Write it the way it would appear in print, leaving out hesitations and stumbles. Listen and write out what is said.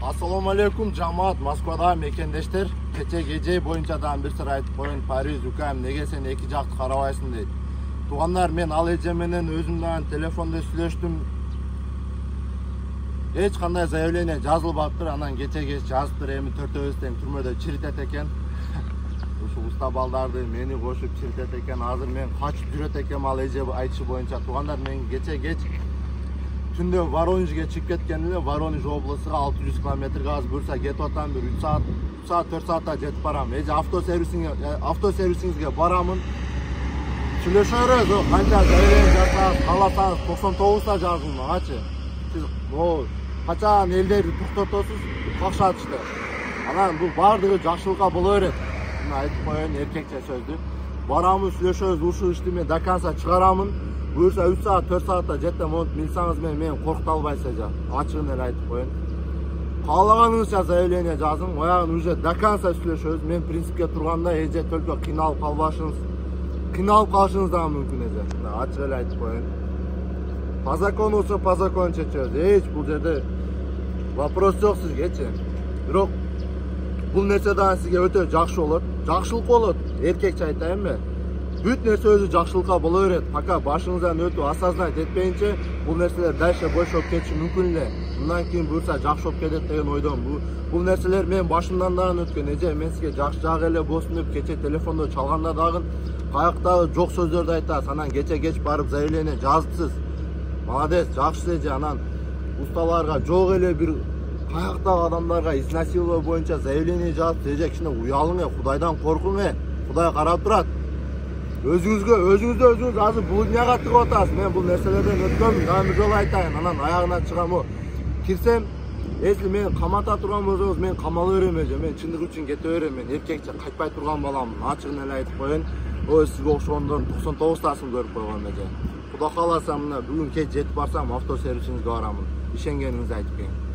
Assalamu alaikum жамаат, Москвада мекендештер. Кече геже боюнчадан бир сыр айтып коюн. Париж укам, неге сен эки жакты карабайсың дейт. Туугандар, мен ал эже менен өзүмдөн телефондо сүйлөштүм. Эч кандай заявление жазылбаптыр. Анан кече кеч жазыптыр, эми төртөөбүз тең түрмөдө чиритет экен. Ушу уста балдарды мени кошуп чиритет экен. Азыр мен качып жүрөт экенмин ал эже айтышы боюнча. Туугандар, мен кече кеч түндө Воронежге чыгып кеткен эле. Воронеж облусуга 600 км газ буйрса кетип атам, бир 3 саат, 4 саатта жетип барам. Эже автосервисиңизге барамын. Сүйлөшөрүз, канча заявление жазсаңыз, кааласаңыз 99 жазыңыз магачы. Сиз качан элдерди токтотосуз, какшатышты. Анан бул баардыгы жакшылыкка боло берет. Мына айтып коеюн, эркекче сөздү. Барамыз, сүйлөшөбүз, ушул ишти мен до конца чыгарамын. Буюрса 3 саат, 4 саатта жетем, билсаңыз мен коркута албайсыз эже. Ачыгын эле айтып коеюн. Каалаганыңызча заявление жазың, оягын уже до конца сүйлөшөбүз. Мен принципке турганда эже только кыйналып калышыңыз дагы мүмкүн эже. Ачык эле айтып коеюн. По закону болсо по закону чечебиз. Эч бул жерде вопрос жок сизгечи. Бирок бул нерсе дагы сизге өтө жакшы болот. Жакшылык болот, эркекче айтайынбы? Бүт нерсе өзү жакшылыкка боло берет. Пока башыңыздан өтүп осознать этпейинче, бул нерселер дальше бошоп кетиши мүмкүн эле. Мындан кийин буюрса жакшы болуп кетет деген ойдомун. Бул нерселер мен башымдан дагы өткөн. Эже, мен сизге жакшы жагы эле болсун деп кече телефондо чалганда дагы каяктагы жок сөздөрдү айтасыз. Анан кече кеч барып заявление жазыпсыз. Молодец, жакшы эже. Анан усталарга жок эле бир каяктагы адамдарга изнасилование боюнча заявление жазып, эже кичине уялың, Кудайдан коркуң, Кудай карап турат. Өзүңүздү азыр бул дүйнөгө тыгып атасыз. Мен бул нерселерден өткөнмүн, дагы бир жолу айтайын. Анан аягына чыгам. Кирсем, если мен камата турган болсоңуз, мен камала берем эже. Мен чындык үчүн кете берем. Мен эркекче кайтпай турган баламын. Ачыгын эле айтып коеюн. Сизге окшогондордун 99тасын көрүп койгон эже. Кудай кааласа, мына бүгүн кеч жетип барсам, автосервисиңизге барамын. Ишенгениңизди айтып келиң.